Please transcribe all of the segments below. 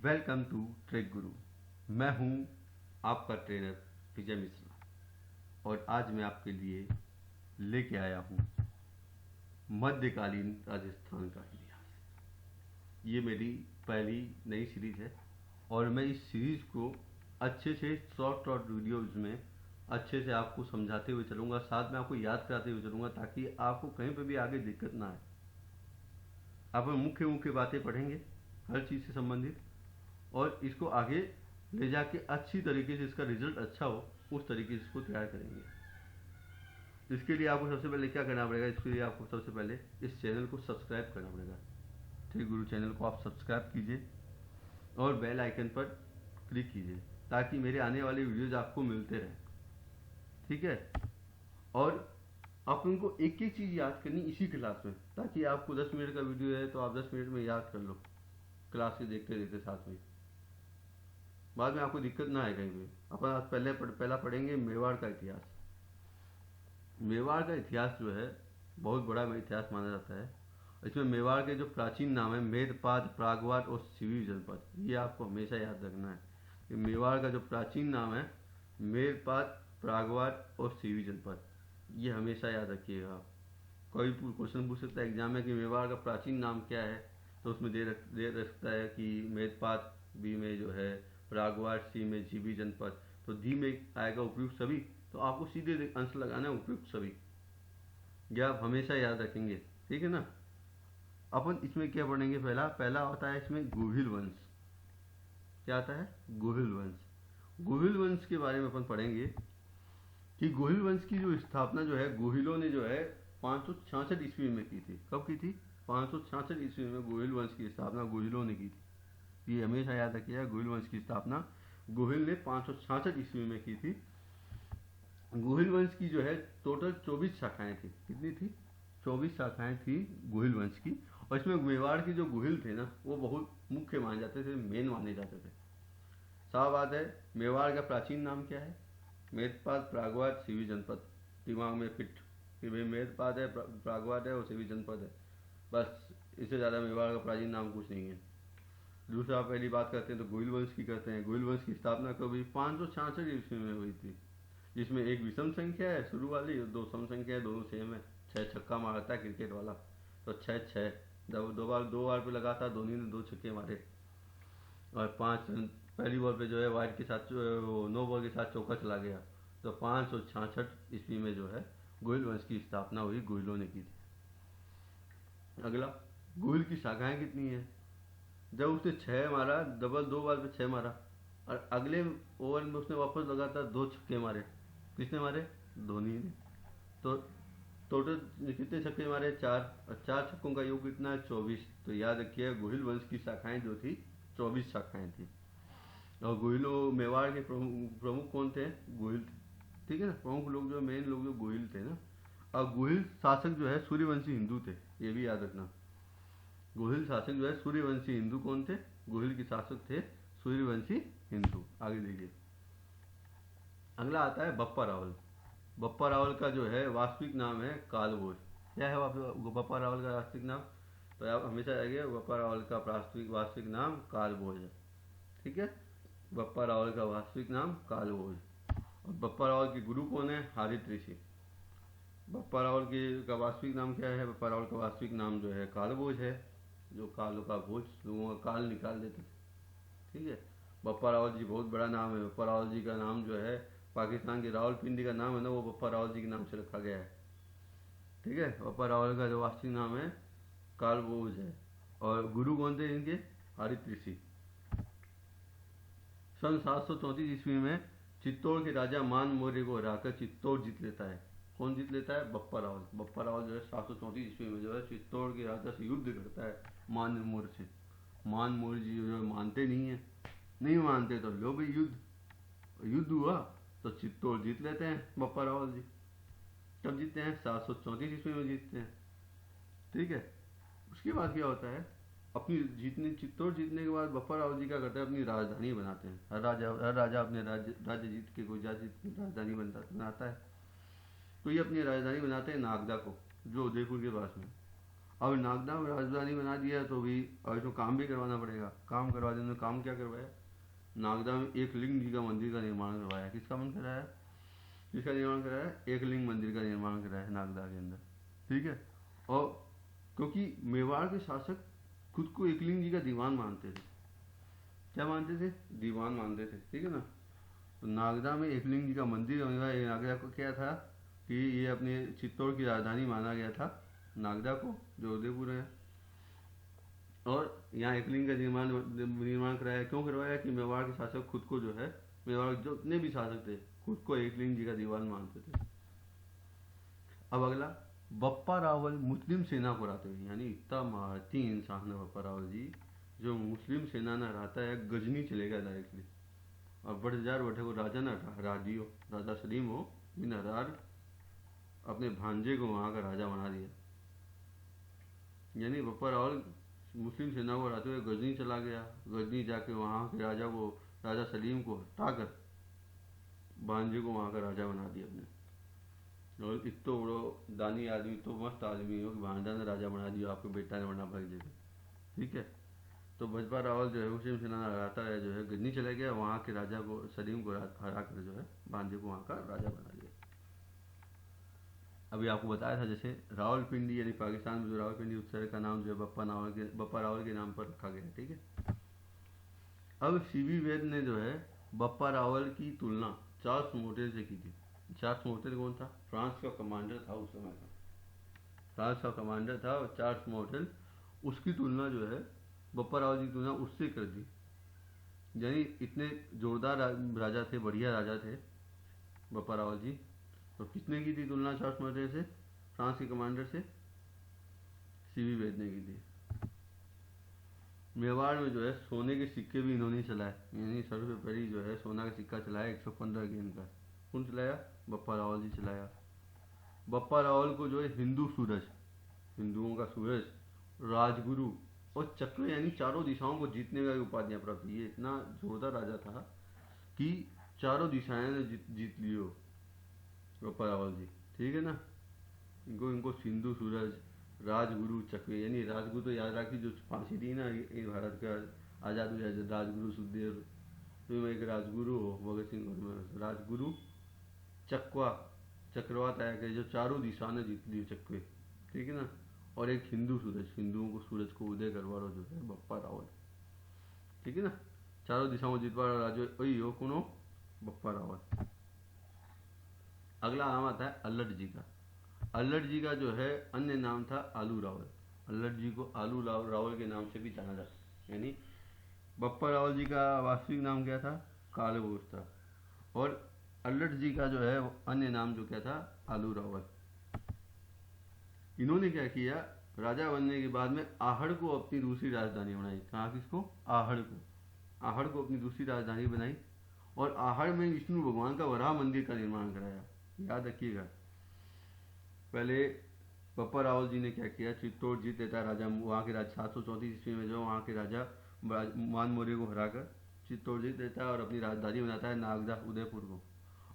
Welcome to track गुरु। मैं हूं आपका ट्रेनर विजय मिश्रा और आज मैं आपके लिए लेके आया हूं मध्यकालीन राजस्थान का इतिहास। ये मेरी पहली नई सीरीज है और मैं इस सीरीज को अच्छे से शॉर्ट वीडियोज़ में अच्छे से आपको समझाते हुए चलूँगा, साथ में आपको याद कराते हुए चलूँगा ताकि आपको कहीं पर भी आगे दिक्कत ना आए। आप मुख्य मुख्य बातें पढ़ेंगे हर चीज़ से संबंधित और इसको आगे ले जाके अच्छी तरीके से इसका रिजल्ट अच्छा हो उस तरीके से इसको तैयार करेंगे। इसके लिए आपको सबसे पहले क्या करना पड़ेगा, इसके लिए आपको सबसे पहले इस चैनल को सब्सक्राइब करना पड़ेगा। ठीक, गुरु चैनल को आप सब्सक्राइब कीजिए और बेल आइकन पर क्लिक कीजिए ताकि मेरे आने वाले वीडियोज़ आपको मिलते रहें। ठीक है, और आप उनको एक एक चीज़ याद करनी इसी क्लास में, ताकि आपको 10 मिनट का वीडियो है तो आप 10 मिनट में याद कर लो क्लास के देखते देखते साथ में। बाद में आपको दिक्कत ना आए कहीं भी। अपन आज पहला पढ़ेंगे मेवाड़ का इतिहास। मेवाड़ का इतिहास जो है बहुत बड़ा इतिहास माना जाता है। इसमें मेवाड़ के जो प्राचीन नाम है मेदपाद, प्रागवाट और सिवी जनपद, ये आपको हमेशा याद रखना है कि मेवाड़ का जो प्राचीन नाम है मेदपाद, प्रागवाट और सिवी जनपद, ये हमेशा याद रखिएगा आप। कोई क्वेश्चन पूछ सकता है एग्जाम में कि मेवाड़ का प्राचीन नाम क्या है, तो उसमें दे सकता है कि मेदपाद बी में जो है प्रागवाट, सी में जीबी जनपद, तो डी में आएगा उपयुक्त सभी, तो आपको सीधे आंसर लगाना है उपयुक्त सभी। यह आप हमेशा याद रखेंगे, ठीक है ना। अपन इसमें क्या पढ़ेंगे, पहला होता है इसमें गोहिल वंश। क्या आता है? गोहिल वंश। गोहिल वंश के बारे में अपन पढ़ेंगे कि गोहिल वंश की जो स्थापना जो है गोहिलों ने जो है 566 ईस्वी में की थी। कब की थी? 566 ईस्वी में गोहिल वंश की स्थापना गोहिलों ने की थी। ये हमेशा याद रखिएगा, गोहिल वंश की स्थापना गोहिल ने 566 ईस्वी में की थी। गोहिल वंश की जो है टोटल 24 शाखाएं थी। कितनी थी? 24 शाखाएं थी गोहिल वंश की। और इसमें मेवाड़ के जो गोहिल थे ना, वो बहुत मुख्य माने जाते थे, मेन माने जाते थे। साफ बात है, मेवाड़ का प्राचीन नाम क्या है? मेदपाद, प्रागवाट, सिवी जनपद। दिमाग में फिट कि भाई मेदपाद है, प्रागवाट है और सिवी जनपद है, बस। इससे ज़्यादा मेवाड़ का प्राचीन नाम कुछ नहीं है। दूसरा, पहली बात करते हैं तो गोहिल वंश की करते हैं। गोहिल वंश की स्थापना कब हुई? 566 ईस्वी में हुई थी, जिसमें एक विषम संख्या है शुरू वाली और 2 सम संख्या है, दोनों सेम है। 6 छक्का मारता है क्रिकेट वाला, तो 6 दो बार पे लगा था, धोनी ने 2 छक्के मारे। और 5 पहली बॉल पे जो है वाइट के साथ 9 बॉल के साथ चौका चला गया। तो 566 ईस्वी में जो है गोहिल वंश की स्थापना हुई, गोहिलों ने की थी। अगला, गोहिल की शाखाएं कितनी है? जब उसने 6 मारा, डबल 2 बार पे 6 मारा, और अगले ओवर में उसने वापस लगातार 2 छक्के मारे। किसने मारे? धोनी ने। तो टोटल कितने छक्के मारे? 4, और 4 छक्कों का योग कितना है? 24। तो याद रखिए, गोहिल वंश की शाखाएं जो थी 24 शाखाएं थी। और गोहिलों मेवाड़ के प्रमुख कौन थे? गोहिल थे, ठीक है ना। प्रमुख लोग जो मेन लोग जो गोहिल थे ना। और गोहिल शासक जो है सूर्यवंशी हिंदू थे, ये भी याद रखना। गोहिल शासक जो है सूर्यवंशी हिंदू कौन थे? गोहिल के शासक थे सूर्यवंशी हिंदू। आगे देखिए, अगला आता है बप्पा रावल। बप्पा रावल का जो है वास्तविक नाम है कालभोज। क्या है बप्पा रावल का वास्तविक नाम? तो आप हमेशा आइए, बप्पा रावल का वास्तविक नाम कालभोज है, ठीक है। बप्पा रावल का वास्तविक नाम कालभोज। और बप्पा रावल के गुरु कौन है? हारित ऋषि। बप्पा रावल का वास्तविक नाम क्या है? बप्पा रावल का वास्तविक नाम जो है कालभोज है, जो कालों का भोज, लोगों का काल निकाल देते थे, ठीक है। बप्पा रावल जी बहुत बड़ा नाम है। बप्पा रावल जी का नाम जो है पाकिस्तान की रावलपिंडी का नाम है ना, वो बप्पा रावल जी के नाम से रखा गया है, ठीक है। बप्पा रावल का जो वास्तविक नाम है कालभोज है। और गुरु कौन थे इनके? हारित ऋषि। सन 734 ईस्वी में चित्तौड़ के राजा मान मौर्य को हराकर चित्तौड़ जीत लेता है। कौन जीत लेता है? बप्पा रावल। बप्पा रावल जो है 734 ईस्वी में जो है चित्तौड़ के राजा से युद्ध करता है, मान मौर्य से। मान मौर्य जी जो मानते नहीं है, नहीं मानते तो लो भाई युद्ध हुआ, तो चित्तौड़ जीत लेते हैं बप्पा रावल जी। कब जीतते हैं? 734 ईस्वी में जीतते हैं, ठीक है। उसके बाद क्या होता है, अपनी चित्तौड़ जीतने के बाद बप्पा रावल जी क्या करते हैं? अपनी राजधानी बनाते हैं। हर राजा अपने राज्य जीत के गुजरात जीत की राजधानी बनाता है। तो ये अपनी राजधानी बनाते हैं नागदा को, जो उदयपुर के पास में। अब नागदा में राजधानी बना दिया तो भी अब इसको काम भी करवाना पड़ेगा। काम करवा देने, काम क्या करवाया, नागदा में एक लिंग जी का मंदिर का निर्माण करवाया। किसका मन कराया, किसका निर्माण कराया, एक लिंग मंदिर का निर्माण कराया नागदा के अंदर, ठीक है। और क्योंकि मेवाड़ के शासक खुद को एकलिंग जी का दीवान मानते थे, क्या मानते थे, दीवान मानते थे, ठीक है ना। तो नागदा में एकलिंग जी का मंदिर होगा। नागदा को क्या था कि ये अपने चित्तौड़ की राजधानी माना गया था नागदा को, जो उदयपुर है। और यहाँ एकलिंग का निर्माण कराया, क्यों करवाया कि मेवाड़ के शासक खुद को जो है, मेवाड़ के जितने भी शासक थे खुद को एकलिंग जी का दीवान मानते थे। अब अगला, बप्पा रावल मुस्लिम सेना को हराते हुए, यानी इतना महारथी इंसान है बप्पा रावल जी, जो मुस्लिम सेना न हराता है, गजनी चलेगा डायरेक्टली। और बड़जार बैठे को राजा ना हरा दियो, राजा सलीम हो बिन हरार अपने भांजे को वहाँ का राजा बना दिया। यानी बप्पा रावल मुस्लिम सेना को हराते हुए गजनी चला गया। गजनी जाके वहाँ के राजा को, राजा सलीम को हटाकर भांजे को वहाँ का राजा बना दिया अपने। और इतो बड़ो दानी आदमी, तो मस्त आदमी हो कि भांजा ने राजा बना दिया, आपके बेटा ने बना भाग जगह, ठीक है। तो बप्पा रावल जो है मुस्लिम सेना हराता है, जो है गजनी चला गया, वहाँ के राजा को, सलीम को हरा कर जो है भांजे को वहाँ का राजा बना दिया। अभी आपको बताया था जैसे रावलपिंडी, यानी पाकिस्तान में जो रावलपिंडी उस शहर का नाम जो है बप्पा रावल के नाम पर रखा गया, ठीक है। अब सीबी वैद ने जो है बप्पा रावल की तुलना चार्ल्स मोटेल से की थी। चार्ल्स मोटेल कौन था, फ्रांस का कमांडर था उस समय का, फ्रांस का कमांडर था चार्ल्स मोटेल। उसकी तुलना जो है बप्पा रावल की तुलना उससे कर दी। यानी इतने जोरदार राजा थे, बढ़िया राजा थे बप्पा रावल जी। तो किसने की थी तुलना चार्ल्स मोटेल से, फ्रांस के कमांडर से, सीबी वैद ने की थी। मेवाड़ में जो है सोने के सिक्के भी इन्होंने चलाए, यानी सर्वोपरि जो है सोना का सिक्का चलाया 115 गेंद का। कौन चलाया, बप्पा रावल जी चलाया। बप्पा रावल को जो है हिंदू सूरज, हिंदुओं का सूरज, राजगुरु और चक्र, यानी चारों दिशाओं को जीतने का उपाधियां प्राप्त। ये इतना जोरदार राजा था कि चारों दिशाएं ने जीत लियो बप्पा रावल जी, ठीक है ना। इनको सिंधु सूरज, राजगुरु, चक्र, यानी राजगुरु तो याद रखी, जो फांसी दी ना ये भारत का आज़ाद हुआ, राजगुरु सुखदेव, तुम एक राजगुरु हो, भगत सिंह, राजगुरु, चकवा, चक्रवात आया कि जो चारों दिशा ने जीत ली चक्वे, ठीक है ना। और एक हिंदू सूरज, हिंदुओं को सूरज को उदय करवा रहा जो है बप्पा रावल, ठीक है ना। चारों दिशाओं में जीतवा राजो वही हो, कौन हो, बप्पा रावल। अगला नाम आता है अल्लड़ जी का। अल्लड़ जी का जो है अन्य नाम था आलू रावल। अल्लड़ जी को आलू रावल के नाम से भी जाना जाता है। यानी बप्पा रावल जी का वास्तविक नाम क्या था, कालभोज था। और अल्लड़ जी का जो है अन्य नाम जो क्या था, आलू रावल। इन्होंने क्या किया, राजा बनने के बाद में आहड़ को अपनी दूसरी राजधानी बनाई। कहा, किसको, आहड़ को, आहड़ को अपनी दूसरी राजधानी बनाई। और आहड़ में विष्णु भगवान का वराह मंदिर का निर्माण कराया। याद रखिएगा, पहले बप्पा रावल जी ने क्या किया, चित्तौड़ जीत लेता राजा, वहाँ के राजा 734 ईस्वी में जो वहाँ के राजा मान मौर्य को हराकर चित्तौड़ जीत लेता है और अपनी राजधानी बनाता है नागदा उदयपुर को।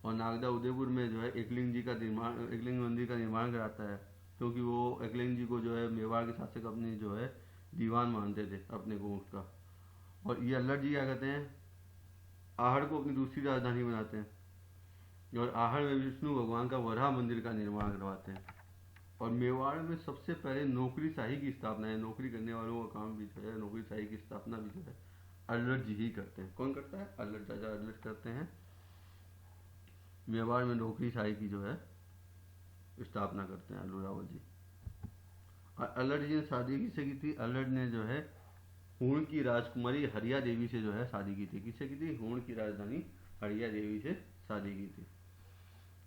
और नागदा उदयपुर में जो है एकलिंग जी का निर्माण, एकलिंग मंदिर का निर्माण कराता है, क्योंकि वो एकलिंग जी को जो है मेवाड़ के शासक अपने जो है दीवान मानते थे अपने को उसका। और ये अल्लड़ जी क्या कहते हैं, आहड़ को अपनी दूसरी राजधानी बनाते हैं और आहड़ में विष्णु भगवान का वराह मंदिर का निर्माण करवाते हैं। और मेवाड़ में सबसे पहले नौकरीशाही की स्थापना है। नौकरी करने वालों का काम भी जो है, नौकरीशाही की स्थापना भी जो है अल्लड़ जी ही करते हैं। कौन करता है, अल्लड़, राजा अल्लड़ करते हैं। मेवाड़ में नौकरीशाही की जो है स्थापना करते हैं आलू रावल जी। और अल्लड़ जी ने शादी किससे की थी, अल्लड़ ने जो है हूण की राजकुमारी हरिया देवी से जो है शादी की थी। किससे की थी, हूण की राजधानी हरिया देवी से शादी की थी।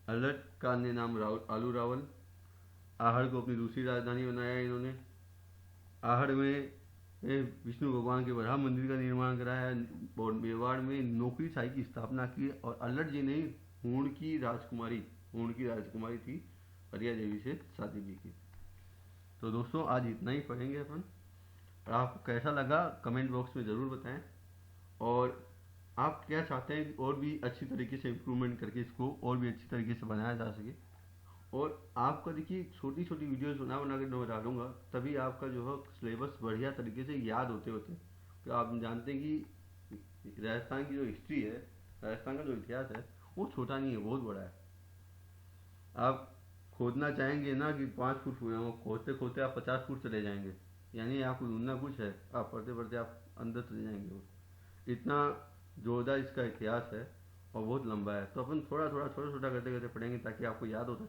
अल्लड़ का अन्य नाम आलू रावल। आहड़ को अपनी दूसरी राजधानी बनाया इन्होंने। आहड़ में विष्णु भगवान के वराह मंदिर का निर्माण कराया और मेवाड़ में नौकरीशाही की स्थापना की। और अल्लड़ जी ने हूण की राजकुमारी थी हरिया देवी से शादी भी की। तो दोस्तों आज इतना ही पढ़ेंगे अपन। आपको कैसा लगा कमेंट बॉक्स में ज़रूर बताएं। और आप क्या चाहते हैं और भी अच्छी तरीके से इम्प्रूवमेंट करके इसको और भी अच्छी तरीके से बनाया जा सके। और आपका देखिए छोटी छोटी वीडियोस बना के मैं डालूंगा, तभी आपका जो है सिलेबस बढ़िया तरीके से याद होते होते। तो आप जानते हैं कि राजस्थान की जो हिस्ट्री है, राजस्थान का जो इतिहास है, वो छोटा नहीं है, बहुत बड़ा है। आप खोदना चाहेंगे ना कि 5 फुट हुए हों, खोदते खोदते आप 50 फुट चले जाएंगे। यानी आपको ढूंढना कुछ है, आप पढ़ते पढ़ते आप अंदर चले जाएंगे। वो इतना जोरदार इसका इतिहास है और बहुत लंबा है। तो अपन थोड़ा थोड़ा छोटा छोटा करते करते पढ़ेंगे, ताकि आपको याद होता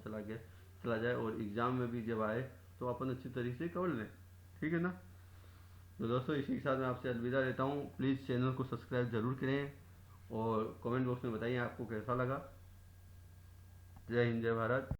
चला जाए, और एग्ज़ाम में भी जब आए तो अपन अच्छी तरीके से कर लें। ठीक है ना? तो दोस्तों, इसी के साथ मैं आपसे अलविदा लेता हूँ। प्लीज़ चैनल को सब्सक्राइब ज़रूर करें और कमेंट बॉक्स में बताइए आपको कैसा लगा। जय हिंद, जय भारत।